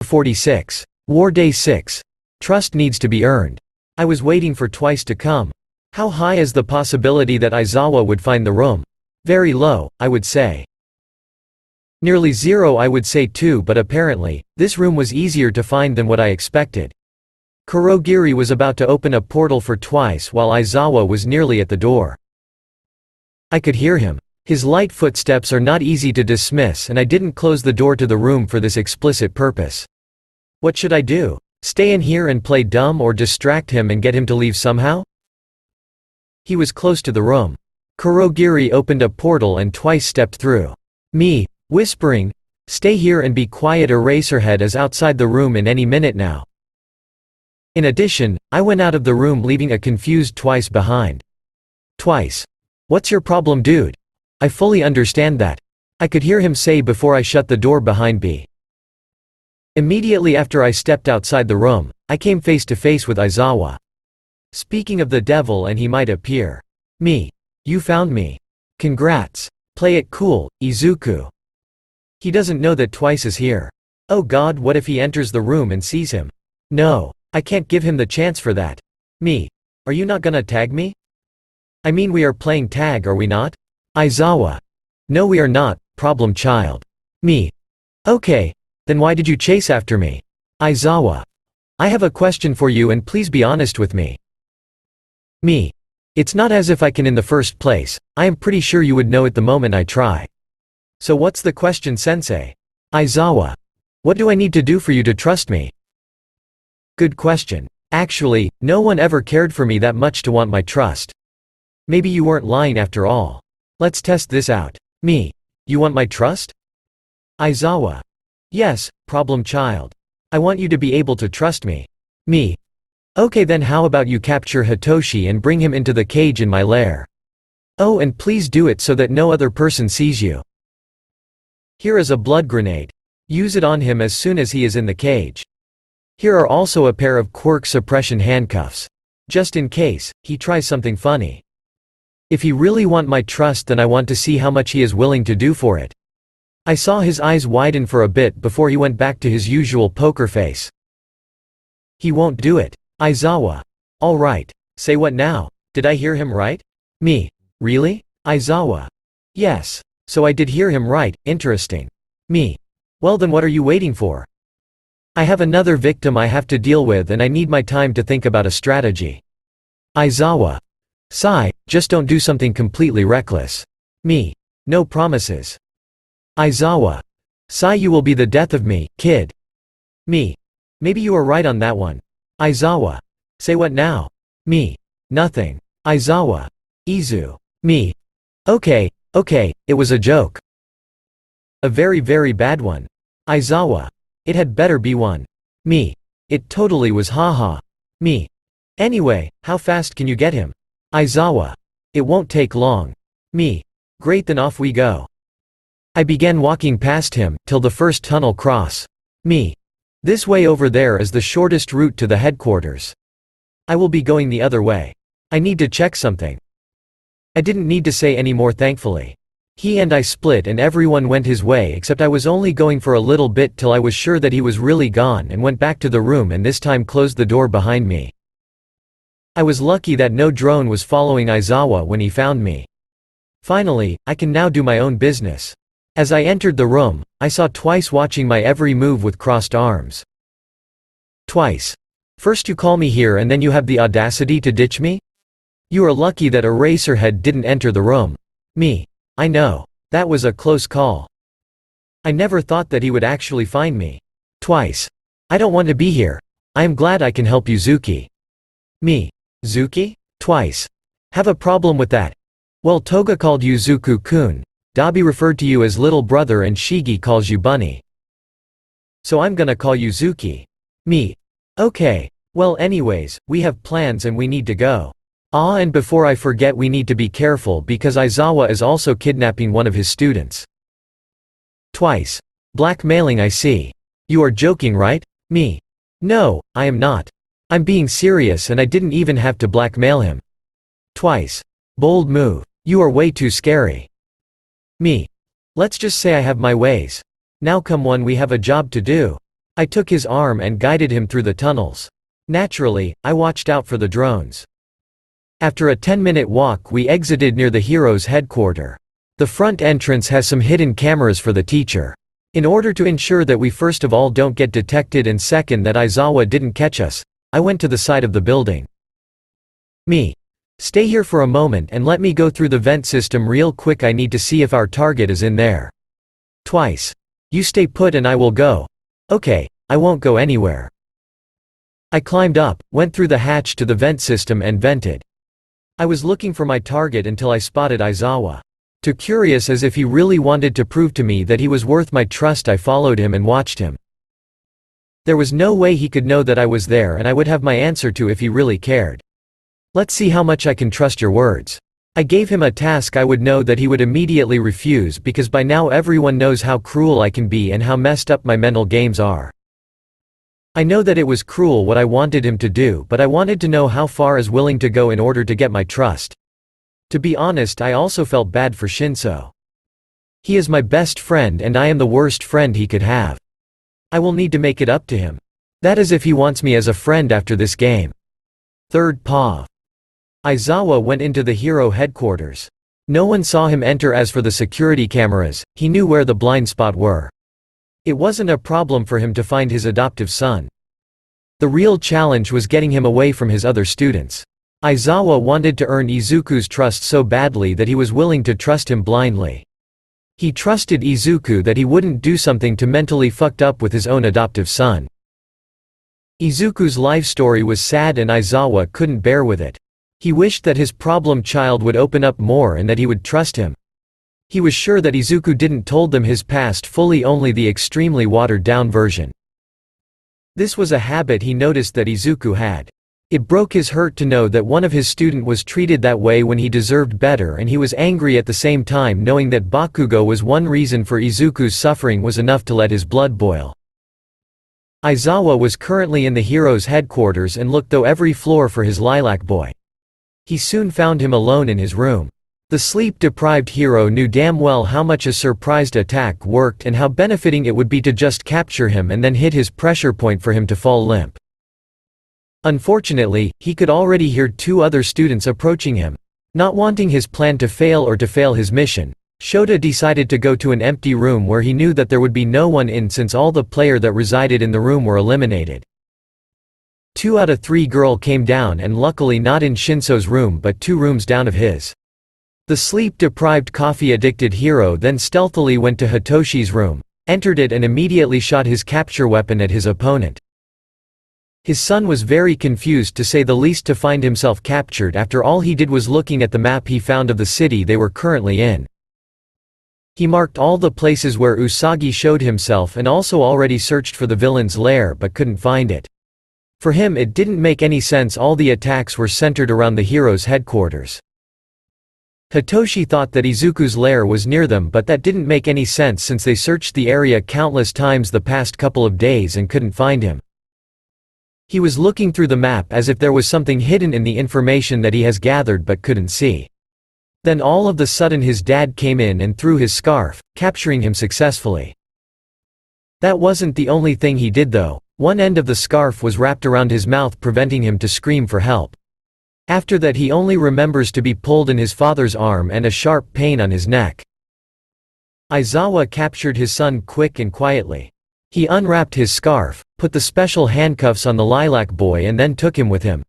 46. War Day 6. Trust needs to be earned. I was waiting for Twice to come. How high is the possibility that Aizawa would find the room? Very low, I would say. Nearly zero, I would say too, but apparently, this room was easier to find than what I expected. Kurogiri was about to open a portal for Twice while Aizawa was nearly at the door. I could hear him. His light footsteps are not easy to dismiss, and I didn't close the door to the room for this explicit purpose. What should I do? Stay in here and play dumb, or distract him and get him to leave somehow? He was close to the room. Kurogiri opened a portal and Twice stepped through. Me, whispering, "Stay here and be quiet." Eraserhead is outside the room in any minute now. In addition, I went out of the room leaving a confused Twice behind. Twice. What's your problem, dude? I fully understand that. I could hear him say before I shut the door behind me. Immediately after I stepped outside the room, I came face to face with Aizawa. Speaking of the devil, and he might appear. Me. You found me. Congrats. Play it cool, Izuku. He doesn't know that Twice is here. Oh god, what if he enters the room and sees him? No. I can't give him the chance for that. Me. Are you not gonna tag me? I mean, we are playing tag, are we not? Aizawa. No, we are not, problem child. Me. Okay. Then why did you chase after me? Aizawa. I have a question for you, and please be honest with me. Me. It's not as if I can in the first place. I am pretty sure you would know it the moment I try. So what's the question, sensei? Aizawa. What do I need to do for you to trust me? Good question. Actually, no one ever cared for me that much to want my trust. Maybe you weren't lying after all. Let's test this out. Me. You want my trust? Aizawa. Yes, problem child. I want you to be able to trust me. Me. Okay, then how about you capture Hitoshi and bring him into the cage in my lair? Oh, and please do it so that no other person sees you. Here is a blood grenade. Use it on him as soon as he is in the cage. Here are also a pair of quirk suppression handcuffs. Just in case he tries something funny. If he really want my trust, then I want to see how much he is willing to do for it. I saw his eyes widen for a bit before he went back to his usual poker face. He won't do it. Aizawa. All right. Say what now? Did I hear him right? Me. Really? Aizawa. Yes. So I did hear him right, interesting. Me. Well then what are you waiting for? I have another victim I have to deal with, and I need my time to think about a strategy. Aizawa. Sigh, just don't do something completely reckless. Me. No promises. Aizawa. Sigh, you will be the death of me, kid. Me. Maybe you are right on that one. Aizawa. Say what now? Me. Nothing. Aizawa. Izu. Me. Okay, it was a joke. A very, very bad one. Aizawa. It had better be one. Me. It totally was, haha. Me. Anyway, how fast can you get him? Aizawa. It won't take long. Me. Great, then off we go. I began walking past him, till the first tunnel cross. Me. This way over there is the shortest route to the headquarters. I will be going the other way. I need to check something. I didn't need to say any more, thankfully. He and I split and everyone went his way, except I was only going for a little bit till I was sure that he was really gone, and went back to the room and this time closed the door behind me. I was lucky that no drone was following Aizawa when he found me. Finally, I can now do my own business. As I entered the room, I saw Twice watching my every move with crossed arms. Twice. First you call me here and then you have the audacity to ditch me? You are lucky that Eraserhead didn't enter the room. Me. I know. That was a close call. I never thought that he would actually find me. Twice. I don't want to be here. I am glad I can help you, Zuki. Me. Zuki? Twice. Have a problem with that? Well, Toga called you Zuku-kun, Dabi referred to you as little brother, and Shigi calls you Bunny. So I'm gonna call you Zuki. Me. Okay. Well, anyways, we have plans and we need to go. Ah, and before I forget, we need to be careful because Aizawa is also kidnapping one of his students. Twice. Blackmailing, I see. You are joking, right? Me. No, I am not. I'm being serious, and I didn't even have to blackmail him. Twice. Bold move. You are way too scary. Me. Let's just say I have my ways. Now come on, we have a job to do. I took his arm and guided him through the tunnels. Naturally, I watched out for the drones. After a 10-minute walk we exited near the hero's headquarters. The front entrance has some hidden cameras for the teacher. In order to ensure that we first of all don't get detected and second that Aizawa didn't catch us, I went to the side of the building. Me. Stay here for a moment and let me go through the vent system real quick, I need to see if our target is in there. Twice. You stay put and I will go. Okay, I won't go anywhere. I climbed up, went through the hatch to the vent system and vented. I was looking for my target until I spotted Aizawa. Too curious as if he really wanted to prove to me that he was worth my trust, I followed him and watched him. There was no way he could know that I was there and I would have my answer to if he really cared. Let's see how much I can trust your words. I gave him a task I would know that he would immediately refuse because by now everyone knows how cruel I can be and how messed up my mental games are. I know that it was cruel what I wanted him to do, but I wanted to know how far is willing to go in order to get my trust. To be honest, I also felt bad for Shinso. He is my best friend and I am the worst friend he could have. I will need to make it up to him. That is if he wants me as a friend after this game. Third POV. Aizawa went into the hero headquarters. No one saw him enter. As for the security cameras, he knew where the blind spot were. It wasn't a problem for him to find his adoptive son. The real challenge was getting him away from his other students. Aizawa wanted to earn Izuku's trust so badly that he was willing to trust him blindly. He trusted Izuku that he wouldn't do something to mentally fucked up with his own adoptive son. Izuku's life story was sad and Aizawa couldn't bear with it. He wished that his problem child would open up more and that he would trust him. He was sure that Izuku didn't told them his past fully, only the extremely watered down version. This was a habit he noticed that Izuku had. It broke his heart to know that one of his student was treated that way when he deserved better, and he was angry at the same time knowing that Bakugo was one reason for Izuku's suffering was enough to let his blood boil. Aizawa was currently in the hero's headquarters and looked through every floor for his lilac boy. He soon found him alone in his room. The sleep-deprived hero knew damn well how much a surprised attack worked and how benefiting it would be to just capture him and then hit his pressure point for him to fall limp. Unfortunately, he could already hear two other students approaching him. Not wanting his plan to fail or to fail his mission, Shota decided to go to an empty room where he knew that there would be no one in since all the players that resided in the room were eliminated. 2 out of 3 girl came down, and luckily not in Shinso's room but 2 rooms down of his. The sleep-deprived coffee-addicted hero then stealthily went to Hitoshi's room, entered it and immediately shot his capture weapon at his opponent. His son was very confused to say the least to find himself captured after all he did was looking at the map he found of the city they were currently in. He marked all the places where Usagi showed himself and also already searched for the villain's lair but couldn't find it. For him it didn't make any sense, all the attacks were centered around the hero's headquarters. Hitoshi thought that Izuku's lair was near them, but that didn't make any sense since they searched the area countless times the past couple of days and couldn't find him. He was looking through the map as if there was something hidden in the information that he has gathered but couldn't see. Then all of the sudden his dad came in and threw his scarf, capturing him successfully. That wasn't the only thing he did though. One end of the scarf was wrapped around his mouth, preventing him to scream for help. After that he only remembers to be pulled in his father's arm and a sharp pain on his neck. Aizawa captured his son quick and quietly. He unwrapped his scarf, put the special handcuffs on the lilac boy and then took him with him.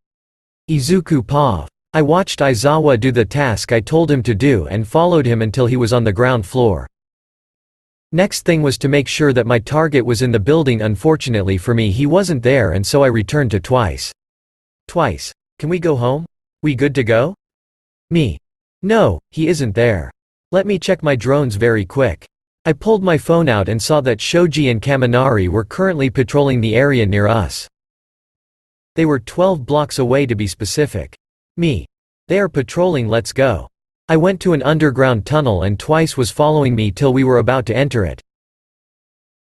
Izuku POV. I watched Aizawa do the task I told him to do and followed him until he was on the ground floor. Next thing was to make sure that my target was in the building. Unfortunately for me he wasn't there, and so I returned to Twice. Twice. Can we go home? We good to go? Me. No, he isn't there. Let me check my drones very quick. I pulled my phone out and saw that Shoji and Kaminari were currently patrolling the area near us. They were 12 blocks away to be specific. Me. They are patrolling, let's go. I went to an underground tunnel and Twice was following me till we were about to enter it.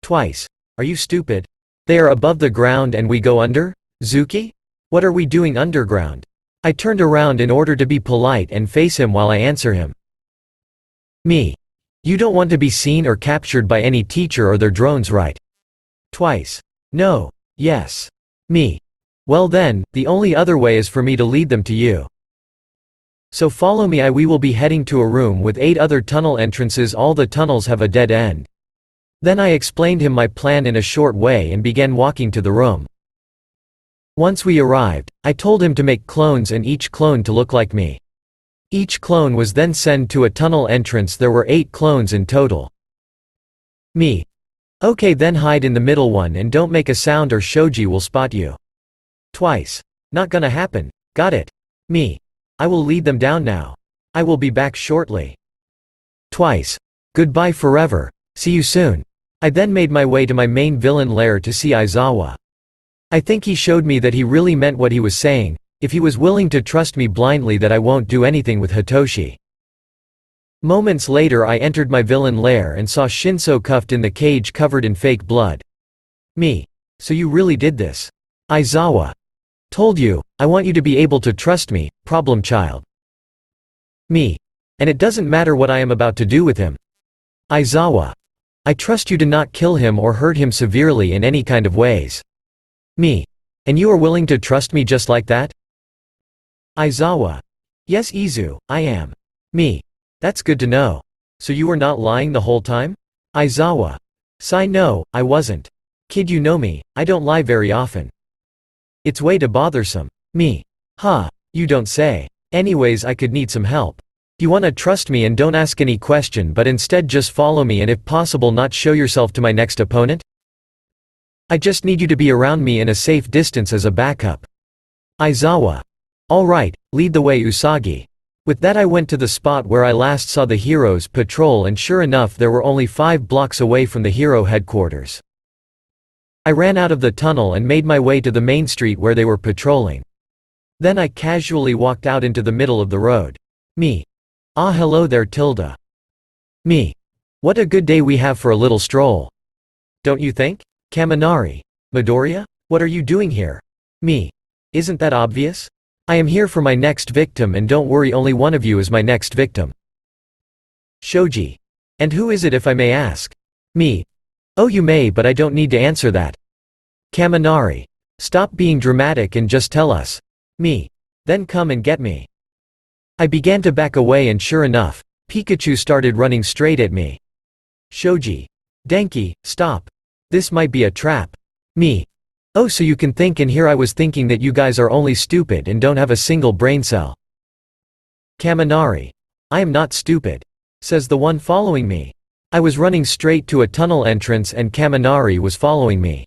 Twice. Are you stupid? They are above the ground and we go under? Zuki? What are we doing underground? I turned around in order to be polite and face him while I answer him. Me. You don't want to be seen or captured by any teacher or their drones, right? Twice. No. Yes. Me. Well then, the only other way is for me to lead them to you. So follow me. We will be heading to a room with 8 other tunnel entrances. All the tunnels have a dead end. Then I explained him my plan in a short way and began walking to the room. Once we arrived, I told him to make clones and each clone to look like me. Each clone was then sent to a tunnel entrance. There were 8 clones in total. Me. Okay, then hide in the middle one and don't make a sound or Shoji will spot you. Twice. Not gonna happen. Got it. Me. I will lead them down now. I will be back shortly. Twice. Goodbye forever. See you soon. I then made my way to my main villain lair to see Aizawa. I think he showed me that he really meant what he was saying, if he was willing to trust me blindly that I won't do anything with Hitoshi. Moments later I entered my villain lair and saw Shinso cuffed in the cage covered in fake blood. Me. So you really did this? Aizawa. Told you, I want you to be able to trust me, problem child. Me. And it doesn't matter what I am about to do with him. Aizawa. I trust you to not kill him or hurt him severely in any kind of ways. Me. And you are willing to trust me just like that? Aizawa. Yes Izu, I am. Me. That's good to know. So you were not lying the whole time? Aizawa. Sigh no, I wasn't. Kid you know me, I don't lie very often. It's way too bothersome. Me. Huh, you don't say. Anyways I could need some help. You wanna trust me and don't ask any question but instead just follow me and if possible not show yourself to my next opponent? I just need you to be around me in a safe distance as a backup. Aizawa. Alright, lead the way Usagi. With that I went to the spot where I last saw the heroes patrol and sure enough there were only 5 blocks away from the hero headquarters. I ran out of the tunnel and made my way to the main street where they were patrolling. Then I casually walked out into the middle of the road. Me. Ah hello there Tilda. Me. What a good day we have for a little stroll. Don't you think? Kaminari. Midoriya? What are you doing here? Me. Isn't that obvious? I am here for my next victim and don't worry only one of you is my next victim. Shoji. And who is it if I may ask? Me. Oh you may but I don't need to answer that. Kaminari. Stop being dramatic and just tell us. Me. Then come and get me. I began to back away and sure enough, Pikachu started running straight at me. Shoji. Denki, stop. This might be a trap. Me. Oh so you can think and here I was thinking that you guys are only stupid and don't have a single brain cell. Kaminari. I am not stupid. Says the one following me. I was running straight to a tunnel entrance and Kaminari was following me.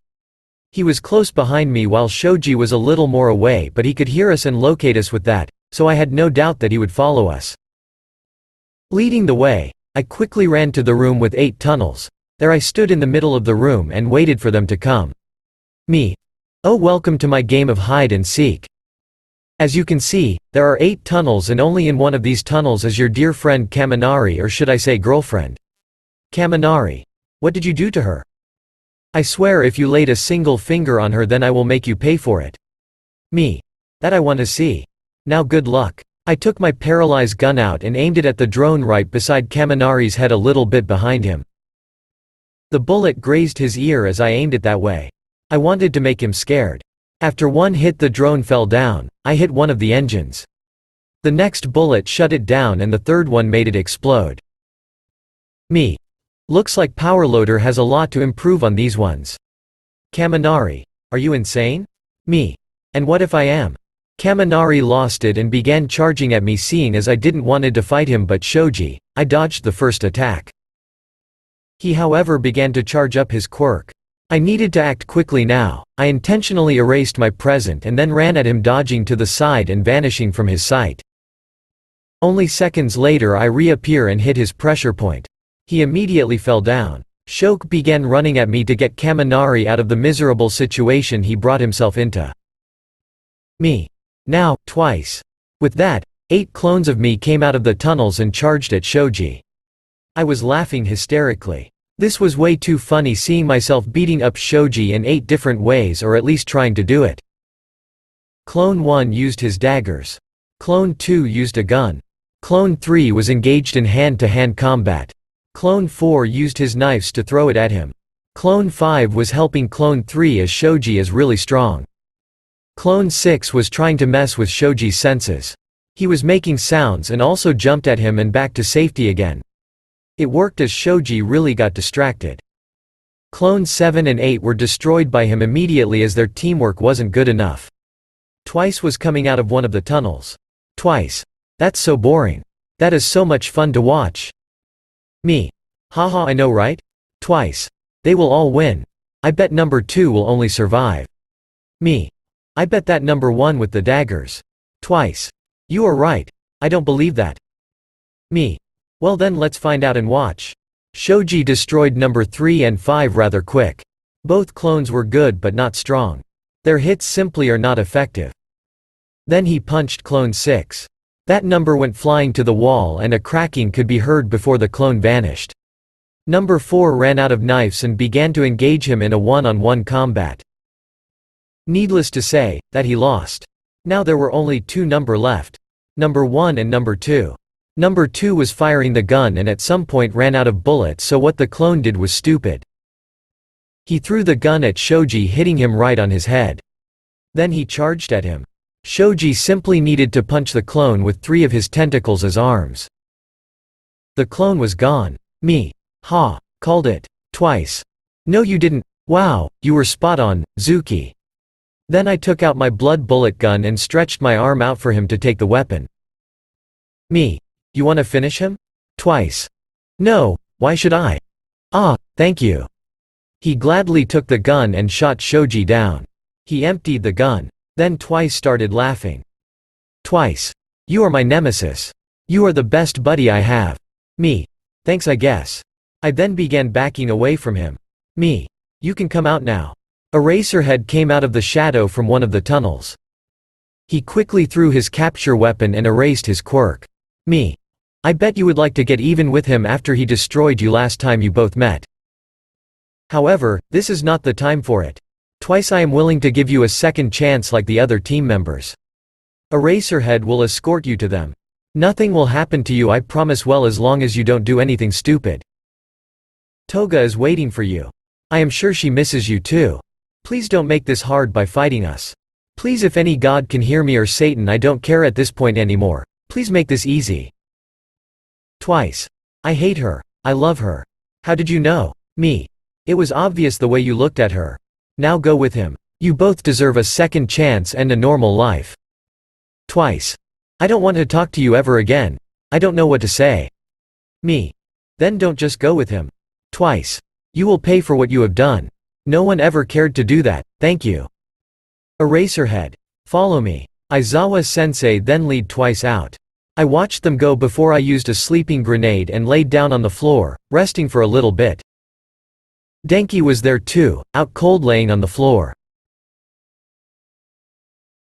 He was close behind me while Shoji was a little more away but he could hear us and locate us with that, so I had no doubt that he would follow us. Leading the way, I quickly ran to the room with 8 tunnels. There I stood in the middle of the room and waited for them to come. Me. Oh welcome to my game of hide and seek. As you can see, there are 8 tunnels and only in one of these tunnels is your dear friend Kaminari or should I say girlfriend. Kaminari. What did you do to her? I swear if you laid a single finger on her then I will make you pay for it. Me. That I want to see. Now good luck. I took my paralyzed gun out and aimed it at the drone right beside Kaminari's head a little bit behind him. The bullet grazed his ear as I aimed it that way. I wanted to make him scared. After one hit the drone fell down, I hit one of the engines. The next bullet shut it down and the third one made it explode. Me. Looks like Powerloader has a lot to improve on these ones. Kaminari. Are you insane? Me. And what if I am? Kaminari lost it and began charging at me seeing as I didn't wanted to fight him but Shoji, I dodged the first attack. He however began to charge up his quirk. I needed to act quickly now. I intentionally erased my present and then ran at him dodging to the side and vanishing from his sight. Only seconds later I reappear and hit his pressure point. He immediately fell down. Shoke began running at me to get Kaminari out of the miserable situation he brought himself into. Me. Now, twice. With that, 8 clones of me came out of the tunnels and charged at Shoji. I was laughing hysterically. This was way too funny seeing myself beating up Shoji in 8 different ways or at least trying to do it. Clone 1 used his daggers. Clone 2 used a gun. Clone 3 was engaged in hand-to-hand combat. Clone 4 used his knives to throw it at him. Clone 5 was helping Clone 3 as Shoji is really strong. Clone 6 was trying to mess with Shoji's senses. He was making sounds and also jumped at him and back to safety again. It worked as Shoji really got distracted. Clone 7 and 8 were destroyed by him immediately as their teamwork wasn't good enough. Twice was coming out of one of the tunnels. Twice. That's so boring. That is so much fun to watch. Me. Haha, I know, right? Twice. They will all win. I bet number 2 will only survive. Me. I bet that number 1 with the daggers. Twice. You are right. I don't believe that. Me. Well then let's find out and watch. Shoji destroyed number 3 and 5 rather quick. Both clones were good but not strong. Their hits simply are not effective. Then he punched clone 6. That number went flying to the wall and a cracking could be heard before the clone vanished. Number 4 ran out of knives and began to engage him in a one-on-one combat. Needless to say, that he lost. Now there were only 2 number left. Number 1 and number 2. Number 2 was firing the gun and at some point ran out of bullets, so what the clone did was stupid. He threw the gun at Shoji, hitting him right on his head. Then he charged at him. Shoji simply needed to punch the clone with 3 of his tentacles as arms. The clone was gone. Me. Ha. Called it. Twice. No you didn't. Wow, you were spot on, Zuki. Then I took out my blood bullet gun and stretched my arm out for him to take the weapon. Me. You wanna finish him? Twice. No, why should I? Ah, thank you. He gladly took the gun and shot Shoji down. He emptied the gun. Then Twice started laughing. Twice. You are my nemesis. You are the best buddy I have. Me. Thanks I guess. I then began backing away from him. Me. You can come out now. Eraserhead came out of the shadow from one of the tunnels. He quickly threw his capture weapon and erased his quirk. Me. I bet you would like to get even with him after he destroyed you last time you both met. However, this is not the time for it. Twice I am willing to give you a second chance like the other team members. Eraserhead will escort you to them. Nothing will happen to you, I promise, well, as long as you don't do anything stupid. Toga is waiting for you. I am sure she misses you too. Please don't make this hard by fighting us. Please, if any god can hear me or Satan, I don't care at this point anymore. Please make this easy. Twice. I hate her. I love her. How did you know? Me. It was obvious the way you looked at her. Now go with him. You both deserve a second chance and a normal life. Twice. I don't want to talk to you ever again. I don't know what to say. Me. Then don't just go with him. Twice. You will pay for what you have done. No one ever cared to do that, thank you. Eraserhead. Follow me. Aizawa-sensei then lead Twice out. I watched them go before I used a sleeping grenade and laid down on the floor, resting for a little bit. Denki was there too, out cold laying on the floor.